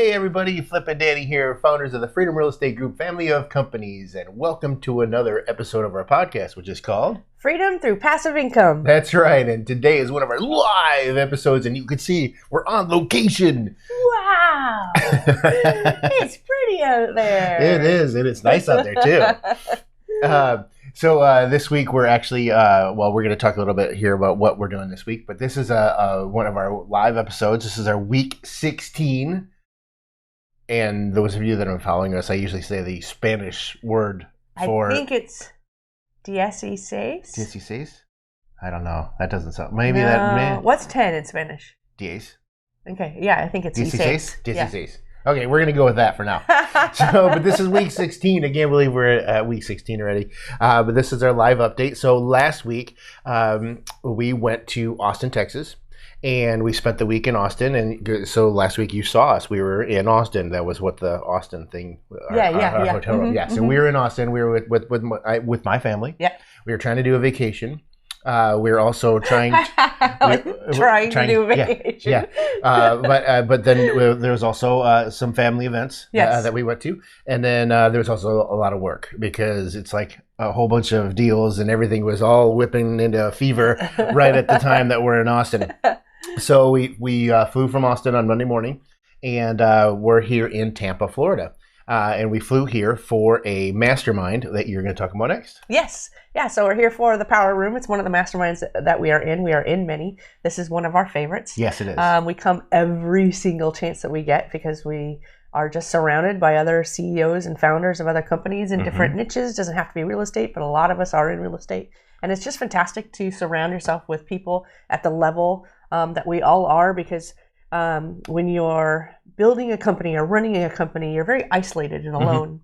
Hey everybody, Flip and Danny here, founders of the Freedom Real Estate Group family of companies, and welcome to another episode of our podcast, which is called Freedom Through Passive Income. That's right, and today is one of our live episodes, and you can see we're on location. Wow! It's pretty out there. It is, and it's nice out there too. So this week we're actually, we're going to talk a little bit here about what we're doing this week, but this is one of our live episodes. This is our week 16. And those of you that are following us, I usually say the Spanish word for... I think it's 16. 16? I don't know. That doesn't sound... Maybe no. that... What's 10 in Spanish? Diez. Okay, yeah, I think it's 16. 16. Yeah. Okay, we're going to go with that for now. But this is week 16. I can't believe we're at week 16 already. But this is our live update. So last week, we went to Austin, Texas. And we spent the week in Austin, and so last week you saw us. We were in Austin. That was what the Austin thing. Our hotel room. Yeah. So we were in Austin. We were with my family. Yeah. We were trying to do a vacation. We were also trying to do a vacation. Yeah. But then there was also some family events that we went to, and then there was also a lot of work because it's like a whole bunch of deals and everything was all whipping into a fever right at the time that we're in Austin. So we flew from Austin on Monday morning, and we're here in Tampa, Florida. And we flew here for a mastermind that you're going to talk about next. Yes. Yeah, so we're here for the Power Room. It's one of the masterminds that we are in. We are in many. This is one of our favorites. Yes, it is. We come every single chance that we get because we are just surrounded by other CEOs and founders of other companies in different niches. Doesn't have to be real estate, but a lot of us are in real estate. And it's just fantastic to surround yourself with people at the level that we all are, because when you're building a company or running a company, you're very isolated and alone.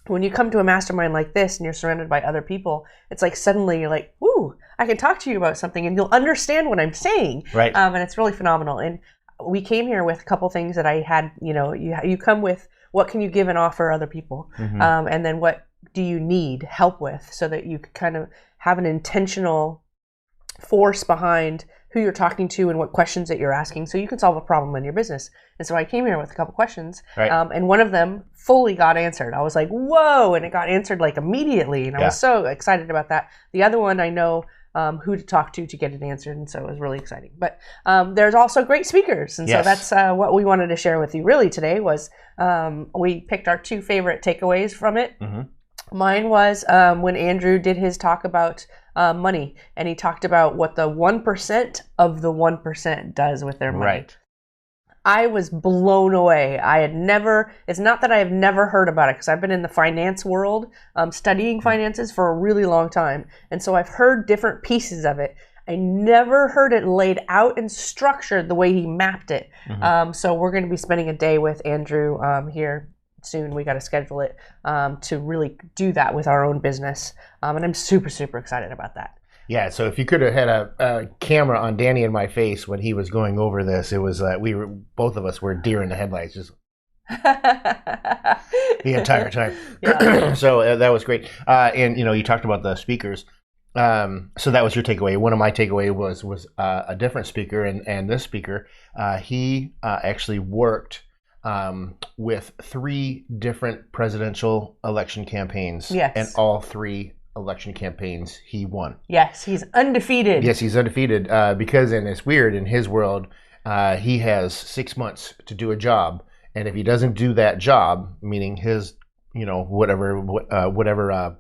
When you come to a mastermind like this and you're surrounded by other people, it's like suddenly you're like, "Ooh, I can talk to you about something and you'll understand what I'm saying." Right. And it's really phenomenal. And we came here with a couple things that I had, you come with what can you give and offer other people? And then what do you need help with, so that you could kind of have an intentional force behind who you're talking to and what questions that you're asking, so you can solve a problem in your business. And so I came here with a couple questions, and one of them fully got answered. I was like, whoa, and it got answered like immediately, and I was so excited about that. The other one, I know who to talk to get it answered, and so it was really exciting. But there's also great speakers, and so that's what we wanted to share with you really today was we picked our two favorite takeaways from it. Mine was when Andrew did his talk about money, and he talked about what the 1% of the 1% does with their money. Right. I was blown away. It's not that I have never heard about it, because I've been in the finance world studying finances for a really long time. And so I've heard different pieces of it. I never heard it laid out and structured the way he mapped it. So we're going to be spending a day with Andrew here soon. We got to schedule it to really do that with our own business. And I'm super, super excited about that. Yeah, so if you could have had a camera on Danny and my face when he was going over this, it was both of us were deer in the headlights just the entire time. So that was great. And you talked about the speakers. So that was your takeaway. One of my takeaway was a different speaker, and this speaker he actually worked with 3 different presidential election campaigns. Yes. And all 3 election campaigns he won. Yes, he's undefeated. Yes, he's undefeated because, and it's weird, in his world, he has 6 months to do a job, and if he doesn't do that job, meaning his, whatever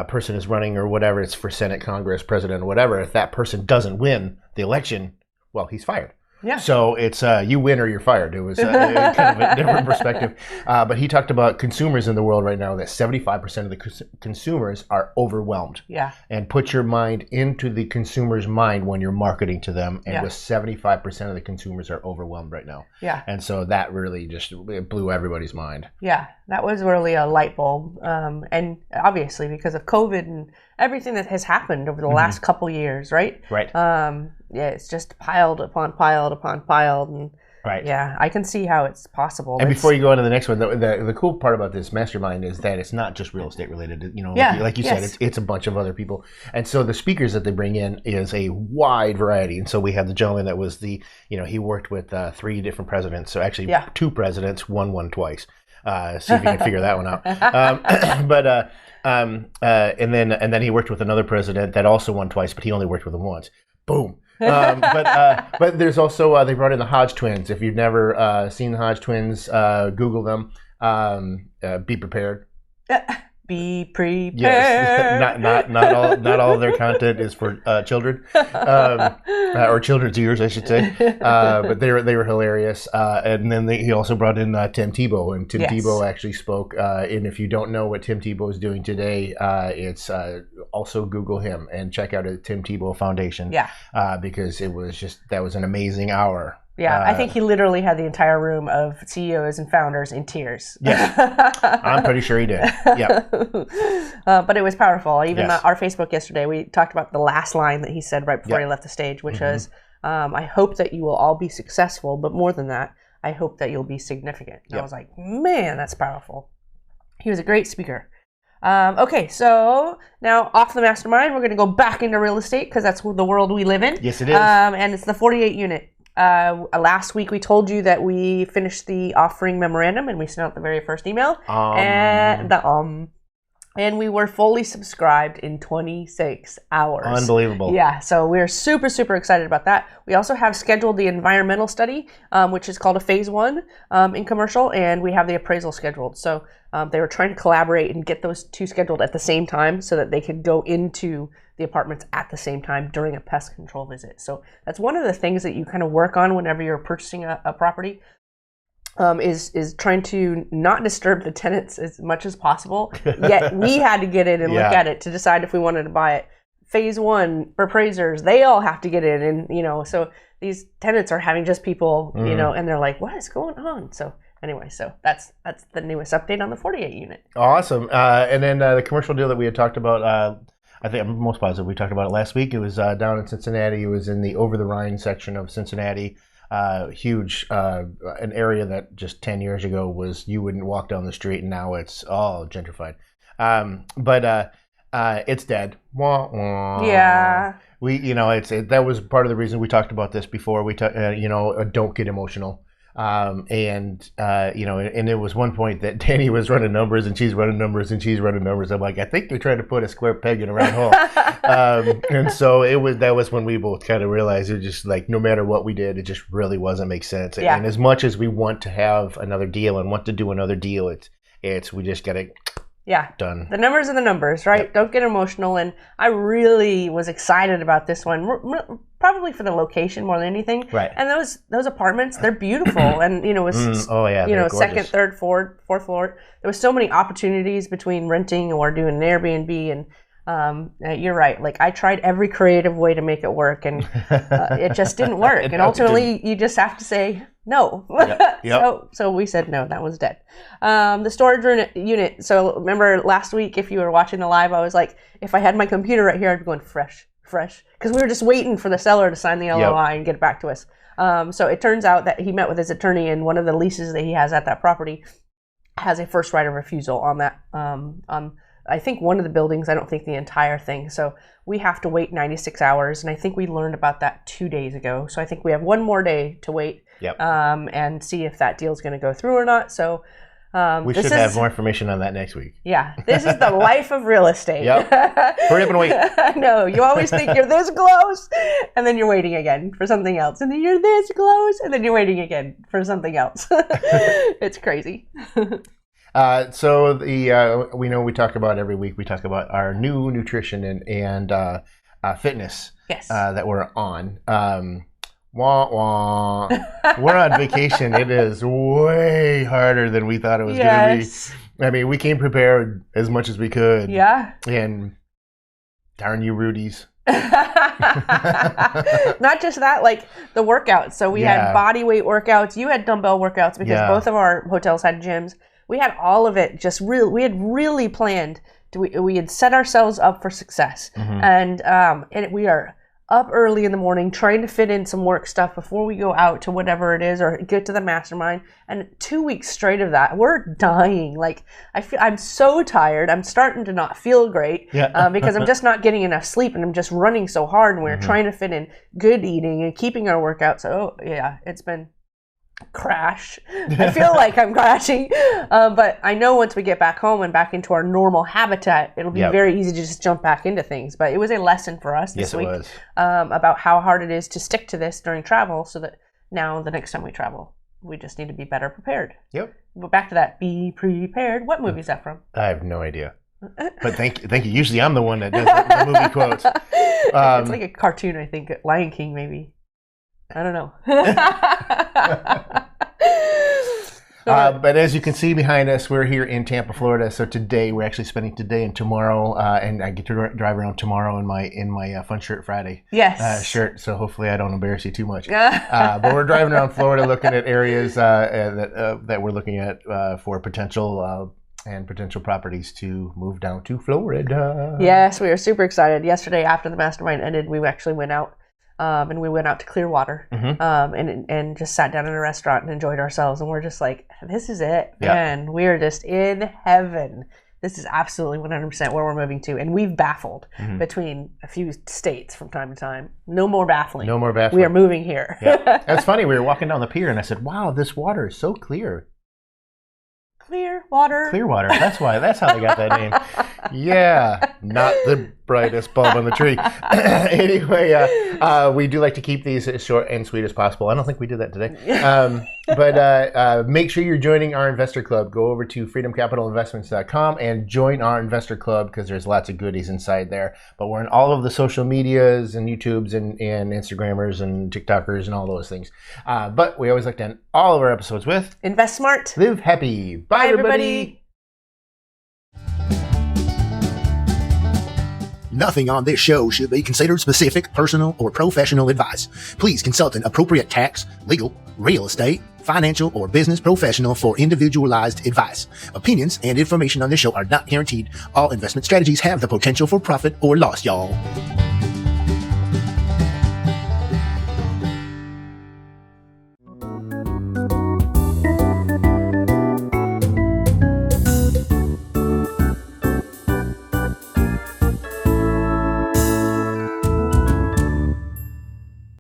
person is running or whatever, it's for Senate, Congress, President, whatever, if that person doesn't win the election, well, he's fired. Yeah. So it's you win or you're fired. It was kind of a different perspective. But he talked about consumers in the world right now, that 75% of the consumers are overwhelmed. Yeah. And put your mind into the consumer's mind when you're marketing to them. And with 75% of the consumers are overwhelmed right now. Yeah. And so that really just blew everybody's mind. Yeah. That was really a light bulb. And obviously because of COVID and everything that has happened over the last couple years, right? Right. Yeah, it's just piled upon piled upon piled, and Right. Yeah, I can see how it's possible. And before you go on to the next one, the cool part about this mastermind is that it's not just real estate related. You know, like you said, it's a bunch of other people. And so the speakers that they bring in is a wide variety. And so we have the gentleman that was he worked with 3 different presidents. So actually 2 presidents, won twice. See if you can figure that one out. And then he worked with another president that also won twice, but he only worked with him once. Boom. But there's also they brought in the Hodge twins. If you've never seen the Hodge twins, Google them. Be prepared. Be prepared. Yes, not all of their content is for children, or children's ears, I should say. But they were hilarious. And then he also brought in Tim Tebow, and Tim Tebow actually spoke. And if you don't know what Tim Tebow is doing today, it's also Google him and check out the Tim Tebow Foundation. Yeah. Because that was an amazing hour. Yeah, I think he literally had the entire room of CEOs and founders in tears. Yeah, I'm pretty sure he did. Yeah. But it was powerful. Even our Facebook yesterday, we talked about the last line that he said right before he left the stage, which was, I hope that you will all be successful, but more than that, I hope that you'll be significant. And I was like, man, that's powerful. He was a great speaker. Okay, so now off the mastermind, we're going to go back into real estate because that's the world we live in. Yes, it is. And it's the 48 unit. Last week we told you that we finished the offering memorandum and we sent out the very first email. And we were fully subscribed in 26 hours. Unbelievable. Yeah, so we're super, super excited about that. We also have scheduled the environmental study, which is called a phase 1 in commercial, and we have the appraisal scheduled. So they were trying to collaborate and get those 2 scheduled at the same time so that they could go into the apartments at the same time during a pest control visit. So that's one of the things that you kind of work on whenever you're purchasing a property. Is trying to not disturb the tenants as much as possible. Yet we had to get in and look at it to decide if we wanted to buy it. Phase 1 appraisers, they all have to get in, and so these tenants are having just people, and they're like, what is going on? So anyway, so that's the newest update on the 48 unit. Awesome. And then the commercial deal that we had talked about. I think I'm most positive we talked about it last week. It was down in Cincinnati. It was in the Over the Rhine section of Cincinnati. Huge, an area that just 10 years ago was you wouldn't walk down the street, and now it's all gentrified. But it's dead. Wah, wah. Yeah. That was part of the reason we talked about this before. We don't get emotional. And it was one point that Danny was running numbers and she's running numbers and she's running numbers. I'm like, I think they're trying to put a square peg in a round hole. And so that was when we both kind of realized it was just like, no matter what we did, it just really wasn't make sense. Yeah. And as much as we want to have another deal and want to do another deal, we just got to done. The numbers are the numbers, right? Yep. Don't get emotional. And I really was excited about this one, probably for the location more than anything. Right. And those apartments, they're beautiful. And, second, third, fourth floor. There was so many opportunities between renting or doing an Airbnb. And you're right. Like, I tried every creative way to make it work, and it just didn't work. And ultimately, you just have to say no. Yep. So we said no. That was dead. The storage unit. So remember last week, if you were watching the live, I was like, if I had my computer right here, I'd be going fresh, because we were just waiting for the seller to sign the LOI and get it back to us. So it turns out that he met with his attorney, and one of the leases that he has at that property has a first right of refusal on that. I think one of the buildings, I don't think the entire thing. So we have to wait 96 hours. And I think we learned about that 2 days ago. So I think we have one more day to wait and see if that deal is going to go through or not. So we should have more information on that next week. Yeah. This is the life of real estate. Yep. Hurry up and wait. I know. You always think you're this close, and then you're waiting again for something else. And then you're this close, and then you're waiting again for something else. It's crazy. So we know we talk about every week. We talk about our new nutrition and fitness that we're on. Wah wah. We're on vacation. It is way harder than we thought it was going to be. I mean, we came prepared as much as we could. Yeah. And darn you, Rudies. Not just that, like the workouts. So we had body weight workouts. You had dumbbell workouts because both of our hotels had gyms. We had all of it. We had really planned. We had set ourselves up for success, and we are up early in the morning trying to fit in some work stuff before we go out to whatever it is or get to the mastermind. And 2 weeks straight of that, we're dying. Like I'm so tired. I'm starting to not feel great because I'm just not getting enough sleep and I'm just running so hard, and we're trying to fit in good eating and keeping our workout. So it's been crash. I feel like I'm crashing, but I know once we get back home and back into our normal habitat, it'll be very easy to just jump back into things. But it was a lesson for us this week about how hard it is to stick to this during travel, so that now the next time we travel, we just need to be better prepared. But back to that, be prepared. What movie is that from? I have no idea. But thank you. Usually I'm the one that does the movie quotes. It's like a cartoon, I think. Lion King, maybe. I don't know. But as you can see behind us, we're here in Tampa, Florida. So today we're actually spending today and tomorrow, and I get to drive around tomorrow in my Fun Shirt Friday shirt. So hopefully I don't embarrass you too much. But we're driving around Florida, looking at areas that we're looking at for potential properties to move down to Florida. Yes, we are super excited. Yesterday, after the mastermind ended, we actually went out. And we went out to Clearwater and just sat down in a restaurant and enjoyed ourselves. And we're just like, this is it, man. We are just in heaven. This is absolutely 100% where we're moving to. And we've baffled between a few states from time to time. No more baffling. No more baffling. We are moving here. That's funny. We were walking down the pier and I said, wow, this water is so clear. Clearwater. That's how they got that name. Yeah, not the brightest bulb on the tree. Anyway, we do like to keep these as short and sweet as possible. I don't think we did that today. But make sure you're joining our investor club. Go over to freedomcapitalinvestments.com and join our investor club, because there's lots of goodies inside there. But we're in all of the social medias and YouTubes and Instagrammers and TikTokers and all those things. But we always like to end all of our episodes with invest smart, live happy. Bye, everybody. Nothing on this show should be considered specific, personal, or professional advice. Please consult an appropriate tax, legal, real estate, financial, or business professional for individualized advice. Opinions and information on this show are not guaranteed. All investment strategies have the potential for profit or loss, y'all.